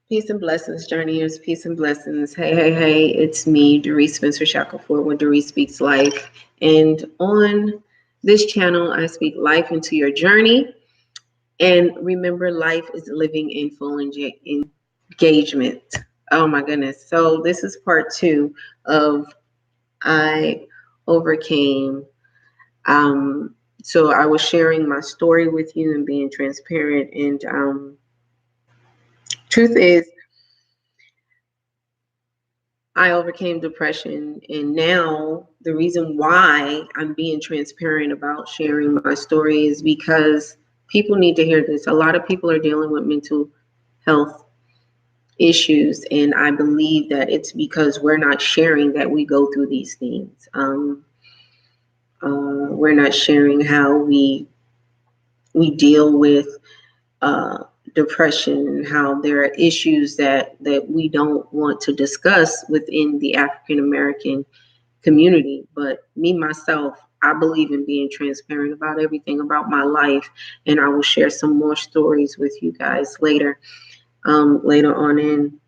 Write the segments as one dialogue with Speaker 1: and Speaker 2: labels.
Speaker 1: Peace and blessings, journeyers. Peace and blessings. Hey, hey, hey, it's me, Dearice Spencer Shackelford, where Dearice Speaks Life. And on this channel, I speak life into your journey. And remember, life is living in full engagement. Oh my goodness. So this is part 2 of I overcame. Um, so I was sharing my story with you and being transparent. And truth is, I overcame depression, and now the reason why I'm being transparent about sharing my story is because people need to hear this. A lot of people are dealing with mental health issues, and I believe that it's because we're not sharing that we go through these things. We're not sharing how we deal with uh, depression and how there are issues that we don't want to discuss within the African American community. But me, myself, I believe in being transparent about everything about my life, and I will share some more stories with you guys later on in.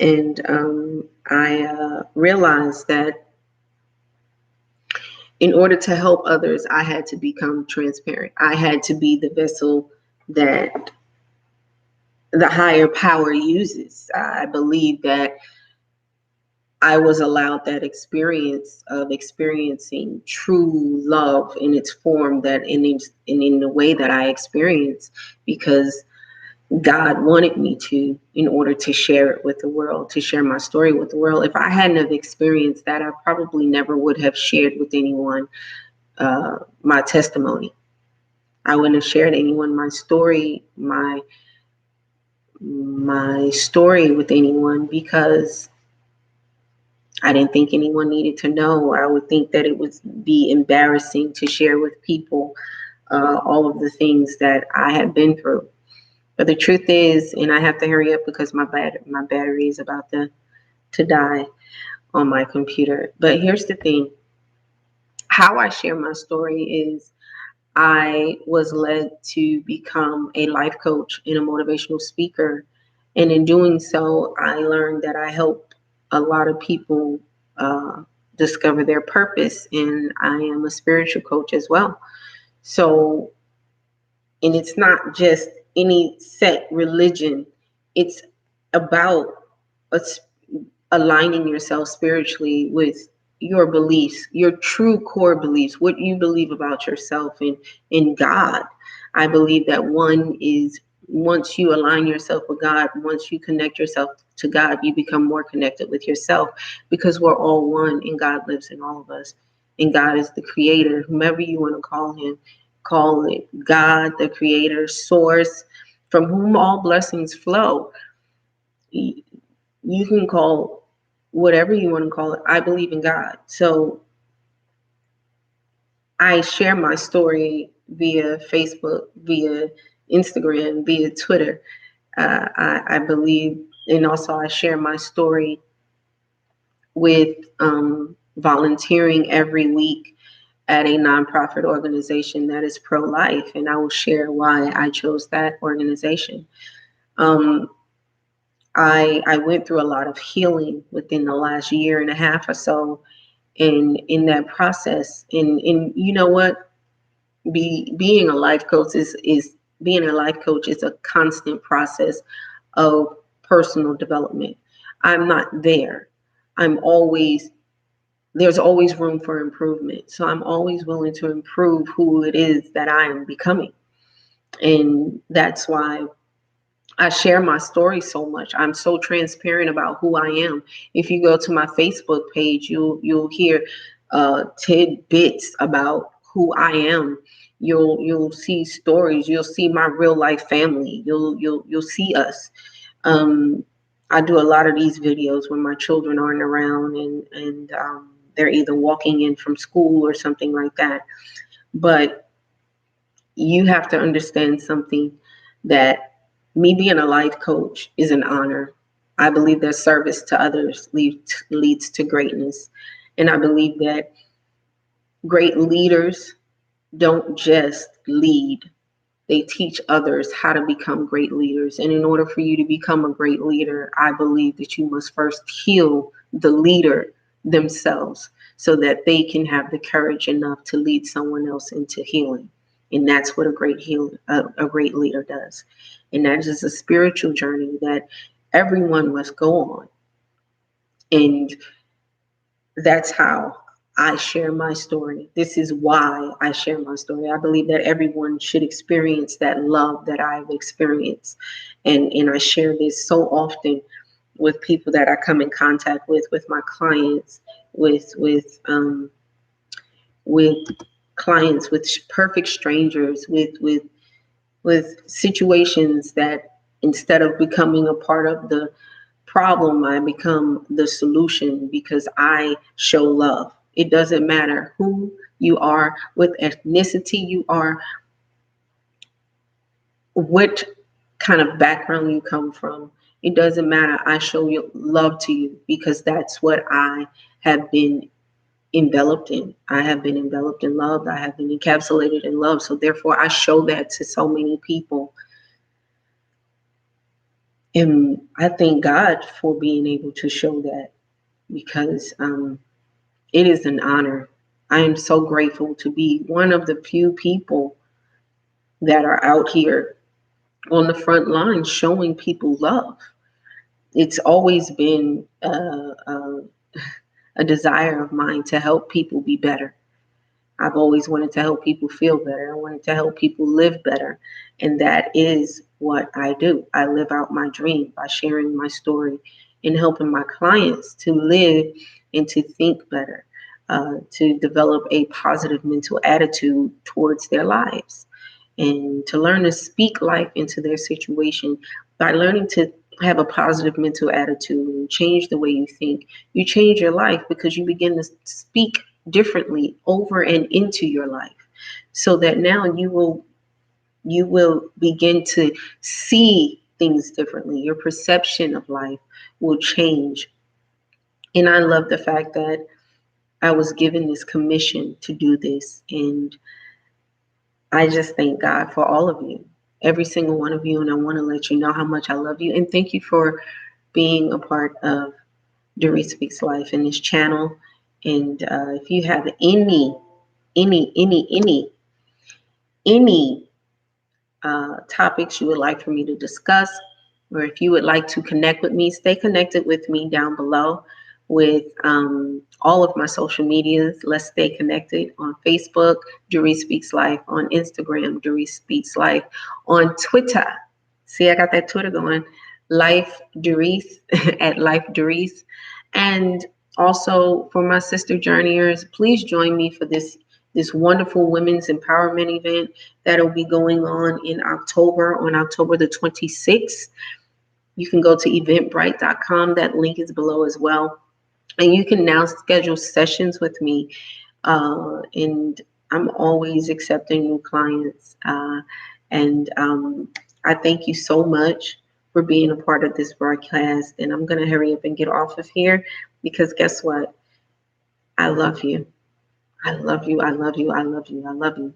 Speaker 1: And I realized that in order to help others, I had to become transparent. I had to be the vessel that the higher power uses. I believe that I was allowed that experience of experiencing true love in its form, that in the way that I experienced, because God wanted me to, in order to share it with the world, to share my story with the world. If I hadn't have experienced that, I probably never would have shared with anyone my testimony. I wouldn't have shared anyone my story with anyone, because I didn't think anyone needed to know. I would think that it would be embarrassing to share with people all of the things that I have been through. But the truth is, and I have to hurry up because my battery is about to die on my computer. But here's the thing: how I share my story is I was led to become a life coach and a motivational speaker, and in doing so, I learned that I help a lot of people uh, discover their purpose, and I am a spiritual coach as well. So, and it's not just any set religion, it's about us aligning yourself spiritually with your beliefs, your true core beliefs, what you believe about yourself and in God. I believe that one is, once you align yourself with God, once you connect yourself to God, you become more connected with yourself, because we're all one and God lives in all of us. And God is the creator, whomever you want to call him. Call it God, the creator, source, from whom all blessings flow. You can call whatever you want to call it. I believe in God. So I share my story via Facebook, via Instagram, via Twitter. I believe, and also I share my story with volunteering every week at a nonprofit organization that is pro-life, and I will share why I chose that organization. Um, I went through a lot of healing within the last year and a half or so, and in that process, and you know what, being a life coach is being a life coach is a constant process of personal development. I'm not there. I'm always There's always room for improvement. So I'm always willing to improve who it is that I am becoming. And that's why I share my story so much. I'm so transparent about who I am. If you go to my Facebook page, you'll hear tidbits about who I am. You'll see stories. You'll see my real life family. You'll see us. Um, I do a lot of these videos when my children aren't around, and they're either walking in from school or something like that. But you have to understand something, that me being a life coach is an honor. I believe that service to others leads to greatness. And I believe that Great leaders don't just lead, they teach others how to become great leaders. And in order for you to become a great leader, I believe that you must first heal the leader themselves so that they can have the courage enough to lead someone else into healing. And that's what a great leader does. And that is a spiritual journey that everyone must go on. And that's how I share my story. This is why I share my story. I believe that everyone should experience that love that I've experienced. And I share this so often with people that I come in contact with my clients, with clients, with perfect strangers, with situations that instead of becoming a part of the problem, I become the solution because I show love. It doesn't matter who you are, what ethnicity you are, what kind of background you come from. It doesn't matter. I show you love to you because that's what I have been enveloped in. I have been enveloped in love. I have been encapsulated in love. So therefore, I show that to so many people. And I thank God for being able to show that because it is an honor. I am so grateful to be one of the few people that are out here on the front line showing people love. It's always been a desire of mine to help people be better. I've always wanted to help people feel better. I wanted to help people live better. And that is what I do. I live out my dream by sharing my story and helping my clients to live and to think better, to develop a positive mental attitude towards their lives, and to learn to speak life into their situation. By learning to have a positive mental attitude and change the way you think, you change your life because you begin to speak differently over and into your life, so that now you will begin to see things differently. Your perception of life will change. And I love the fact that I was given this commission to do this. And I just thank God for all of you, every single one of you. And I want to let you know how much I love you. And thank you for being a part of Dearice Speaks Life in this channel. And if you have any topics you would like for me to discuss, or if you would like to connect with me, stay connected with me down below with all of my social medias. Let's stay connected on Facebook, Dearice Speaks Life, on Instagram, Dearice Speaks Life, on Twitter. See, I got that Twitter going. Life Dearice at Life Dearice. And also for my sister journeyers, please join me for this wonderful women's empowerment event that'll be going on in October, on October the 26th. You can go to eventbrite.com. That link is below as well. And you can now schedule sessions with me. And I'm always accepting new clients. And I thank you so much for being a part of this broadcast. And I'm going to hurry up and get off of here because guess what? I love you. I love you. I love you. I love you. I love you.